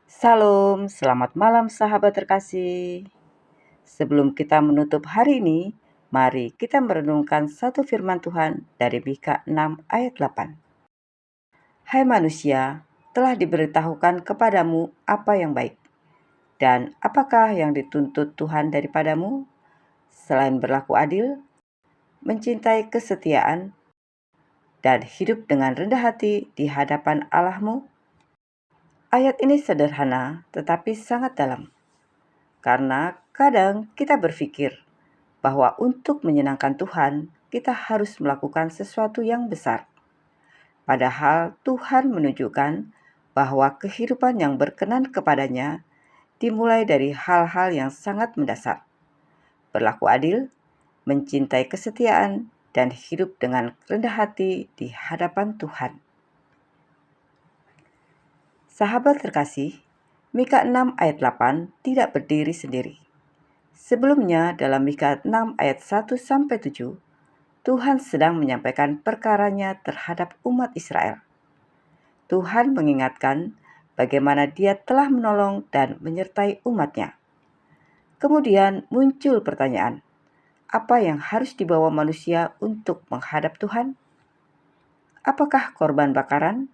Salam, selamat malam sahabat terkasih. Sebelum kita menutup hari ini, mari kita merenungkan satu firman Tuhan dari Mika 6 ayat 8. Hai manusia, telah diberitahukan kepadamu apa yang baik, dan apakah yang dituntut Tuhan daripadamu, selain berlaku adil, mencintai kesetiaan, dan hidup dengan rendah hati di hadapan Allahmu. Ayat ini sederhana tetapi sangat dalam. Karena kadang kita berpikir bahwa untuk menyenangkan Tuhan, kita harus melakukan sesuatu yang besar. Padahal Tuhan menunjukkan bahwa kehidupan yang berkenan kepadanya dimulai dari hal-hal yang sangat mendasar. Berlaku adil, mencintai kesetiaan, dan hidup dengan rendah hati di hadapan Tuhan. Sahabat terkasih, Mika 6 ayat 8 tidak berdiri sendiri. Sebelumnya dalam Mika 6 ayat 1-7, Tuhan sedang menyampaikan perkaranya terhadap umat Israel. Tuhan mengingatkan bagaimana Dia telah menolong dan menyertai umatnya. Kemudian muncul pertanyaan, apa yang harus dibawa manusia untuk menghadap Tuhan? Apakah korban bakaran?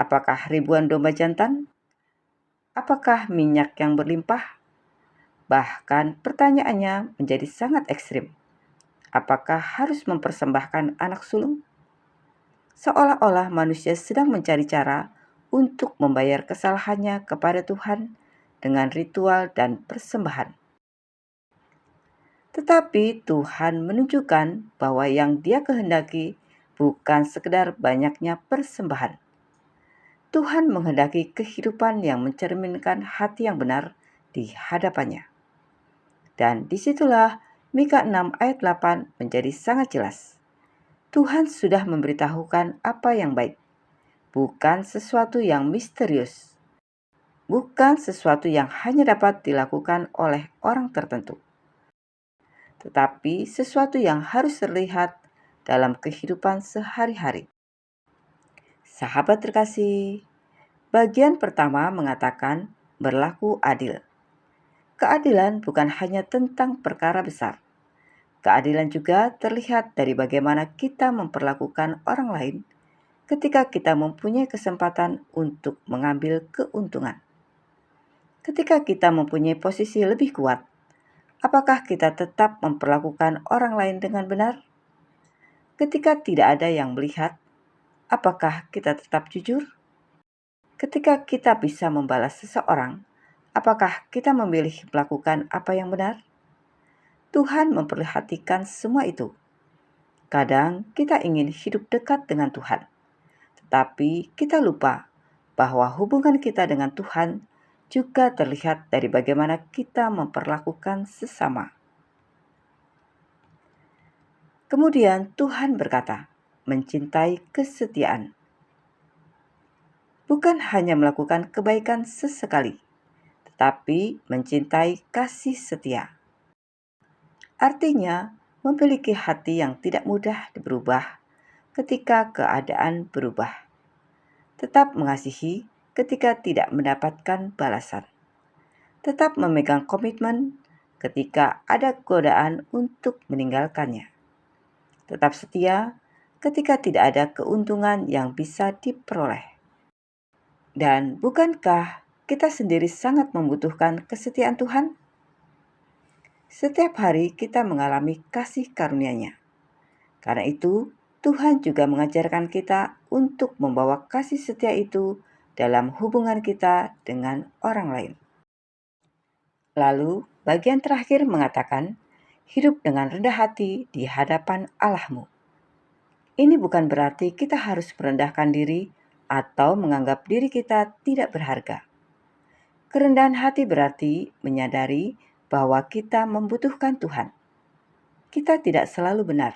Apakah ribuan domba jantan? Apakah minyak yang berlimpah? Bahkan pertanyaannya menjadi sangat ekstrim. Apakah harus mempersembahkan anak sulung? Seolah-olah manusia sedang mencari cara untuk membayar kesalahannya kepada Tuhan dengan ritual dan persembahan. Tetapi Tuhan menunjukkan bahwa yang Dia kehendaki bukan sekedar banyaknya persembahan. Tuhan menghendaki kehidupan yang mencerminkan hati yang benar di hadapannya. Dan disitulah Mika 6 ayat 8 menjadi sangat jelas. Tuhan sudah memberitahukan apa yang baik, bukan sesuatu yang misterius, bukan sesuatu yang hanya dapat dilakukan oleh orang tertentu, tetapi sesuatu yang harus terlihat dalam kehidupan sehari-hari. Sahabat terkasih, bagian pertama mengatakan berlaku adil. Keadilan bukan hanya tentang perkara besar. Keadilan juga terlihat dari bagaimana kita memperlakukan orang lain ketika kita mempunyai kesempatan untuk mengambil keuntungan. Ketika kita mempunyai posisi lebih kuat, apakah kita tetap memperlakukan orang lain dengan benar? Ketika tidak ada yang melihat, apakah kita tetap jujur? Ketika kita bisa membalas seseorang, apakah kita memilih melakukan apa yang benar? Tuhan memperhatikan semua itu. Kadang kita ingin hidup dekat dengan Tuhan, tetapi kita lupa bahwa hubungan kita dengan Tuhan juga terlihat dari bagaimana kita memperlakukan sesama. Kemudian Tuhan berkata, mencintai kesetiaan. Bukan hanya melakukan kebaikan sesekali, tetapi mencintai kasih setia. Artinya, memiliki hati yang tidak mudah berubah ketika keadaan berubah. Tetap mengasihi ketika tidak mendapatkan balasan. Tetap memegang komitmen ketika ada godaan untuk meninggalkannya. Tetap setia ketika tidak ada keuntungan yang bisa diperoleh. Dan bukankah kita sendiri sangat membutuhkan kesetiaan Tuhan? Setiap hari kita mengalami kasih karunia-Nya. Karena itu, Tuhan juga mengajarkan kita untuk membawa kasih setia itu dalam hubungan kita dengan orang lain. Lalu, bagian terakhir mengatakan, hidup dengan rendah hati di hadapan Allahmu. Ini bukan berarti kita harus merendahkan diri atau menganggap diri kita tidak berharga. Kerendahan hati berarti menyadari bahwa kita membutuhkan Tuhan. Kita tidak selalu benar.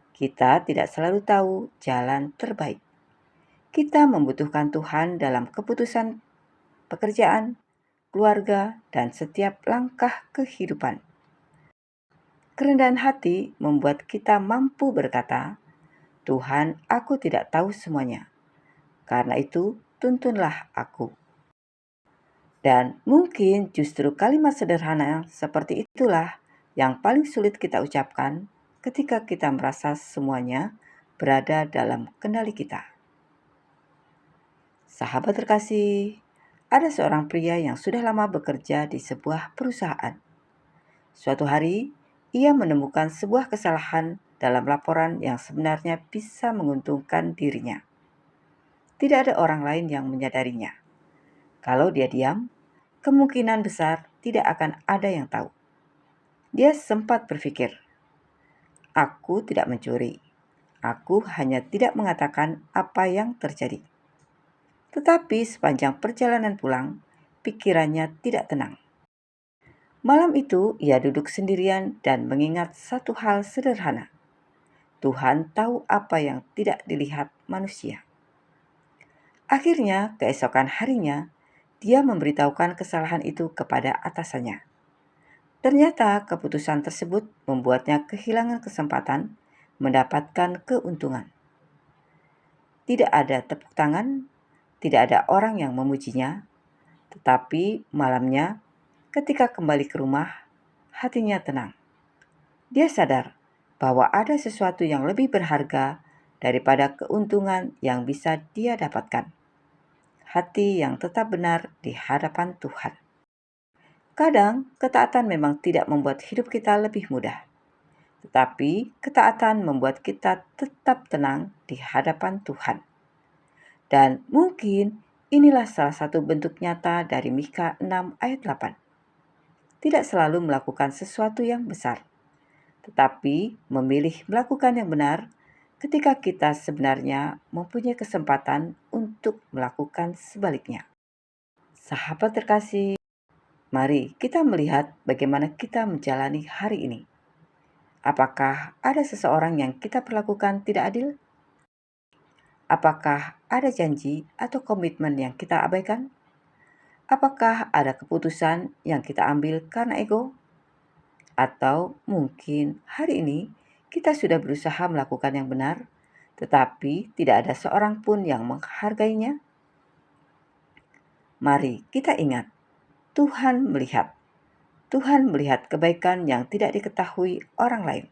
Kita tidak selalu tahu jalan terbaik. Kita membutuhkan Tuhan dalam keputusan pekerjaan, keluarga, dan setiap langkah kehidupan. Kerendahan hati membuat kita mampu berkata, Tuhan, aku tidak tahu semuanya. Karena itu, tuntunlah aku. Dan mungkin justru kalimat sederhana seperti itulah yang paling sulit kita ucapkan ketika kita merasa semuanya berada dalam kendali kita. Sahabat terkasih, ada seorang pria yang sudah lama bekerja di sebuah perusahaan. Suatu hari, ia menemukan sebuah kesalahan dalam laporan yang sebenarnya bisa menguntungkan dirinya. Tidak ada orang lain yang menyadarinya. Kalau dia diam, kemungkinan besar tidak akan ada yang tahu. Dia sempat berpikir, "Aku tidak mencuri. Aku hanya tidak mengatakan apa yang terjadi." Tetapi sepanjang perjalanan pulang, pikirannya tidak tenang. Malam itu ia duduk sendirian dan mengingat satu hal sederhana. Tuhan tahu apa yang tidak dilihat manusia. Akhirnya, keesokan harinya, dia memberitahukan kesalahan itu kepada atasannya. Ternyata keputusan tersebut membuatnya kehilangan kesempatan mendapatkan keuntungan. Tidak ada tepuk tangan, tidak ada orang yang memujinya, tetapi malamnya ketika kembali ke rumah, hatinya tenang. Dia sadar bahwa ada sesuatu yang lebih berharga daripada keuntungan yang bisa dia dapatkan. Hati yang tetap benar di hadapan Tuhan. Kadang, ketaatan memang tidak membuat hidup kita lebih mudah. Tetapi, ketaatan membuat kita tetap tenang di hadapan Tuhan. Dan mungkin inilah salah satu bentuk nyata dari Mika 6 ayat 8. Tidak selalu melakukan sesuatu yang besar, tetapi memilih melakukan yang benar ketika kita sebenarnya mempunyai kesempatan untuk melakukan sebaliknya. Sahabat terkasih, mari kita melihat bagaimana kita menjalani hari ini. Apakah ada seseorang yang kita perlakukan tidak adil? Apakah ada janji atau komitmen yang kita abaikan? Apakah ada keputusan yang kita ambil karena ego? Atau mungkin hari ini kita sudah berusaha melakukan yang benar, tetapi tidak ada seorang pun yang menghargainya? Mari kita ingat, Tuhan melihat. Tuhan melihat kebaikan yang tidak diketahui orang lain.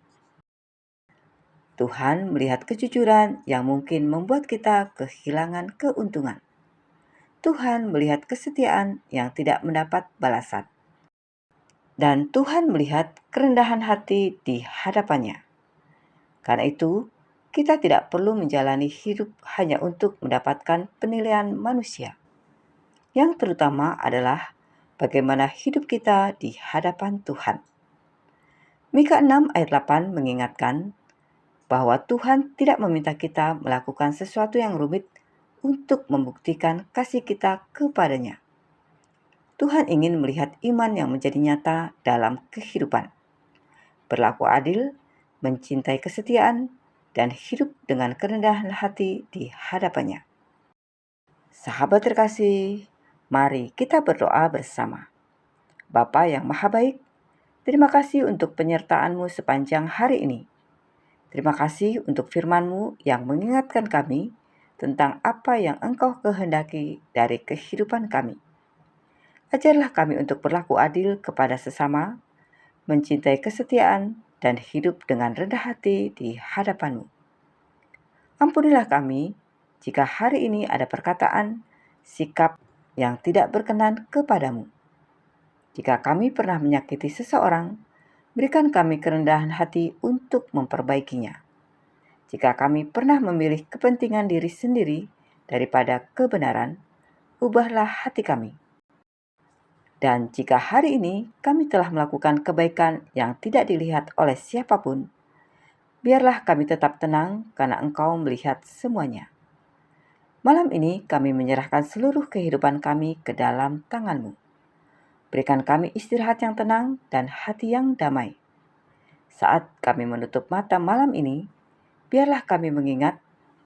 Tuhan melihat kejujuran yang mungkin membuat kita kehilangan keuntungan. Tuhan melihat kesetiaan yang tidak mendapat balasan. Dan Tuhan melihat kerendahan hati di hadapannya. Karena itu, kita tidak perlu menjalani hidup hanya untuk mendapatkan penilaian manusia. Yang terutama adalah bagaimana hidup kita di hadapan Tuhan. Mika 6 ayat 8 mengingatkan bahwa Tuhan tidak meminta kita melakukan sesuatu yang rumit untuk membuktikan kasih kita kepadanya. Tuhan ingin melihat iman yang menjadi nyata dalam kehidupan. Berlaku adil, mencintai kesetiaan, dan hidup dengan kerendahan hati di hadapannya. Sahabat terkasih, mari kita berdoa bersama. Bapa yang Maha Baik, terima kasih untuk penyertaan-Mu sepanjang hari ini. Terima kasih untuk firman-Mu yang mengingatkan kami tentang apa yang Engkau kehendaki dari kehidupan kami. Ajarlah kami untuk berlaku adil kepada sesama, mencintai kesetiaan, dan hidup dengan rendah hati di hadapan-Mu. Ampunilah kami jika hari ini ada perkataan, sikap yang tidak berkenan kepadamu. Jika kami pernah menyakiti seseorang, berikan kami kerendahan hati untuk memperbaikinya. Jika kami pernah memilih kepentingan diri sendiri daripada kebenaran, ubahlah hati kami. Dan jika hari ini kami telah melakukan kebaikan yang tidak dilihat oleh siapapun, biarlah kami tetap tenang karena Engkau melihat semuanya. Malam ini kami menyerahkan seluruh kehidupan kami ke dalam tangan-Mu. Berikan kami istirahat yang tenang dan hati yang damai. Saat kami menutup mata malam ini, biarlah kami mengingat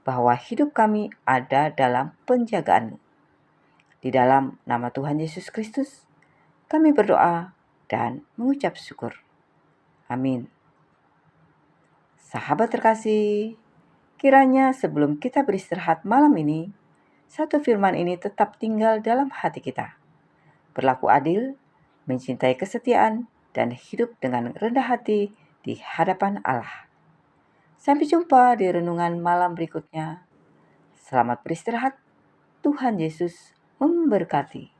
bahwa hidup kami ada dalam penjagaan-Mu. Di dalam nama Tuhan Yesus Kristus, kami berdoa dan mengucap syukur. Amin. Sahabat terkasih, kiranya sebelum kita beristirahat malam ini, satu firman ini tetap tinggal dalam hati kita. berlaku adil, mencintai kesetiaan, dan hidup dengan rendah hati di hadapan Allah. Sampai jumpa di renungan malam berikutnya. Selamat beristirahat. Tuhan Yesus memberkati.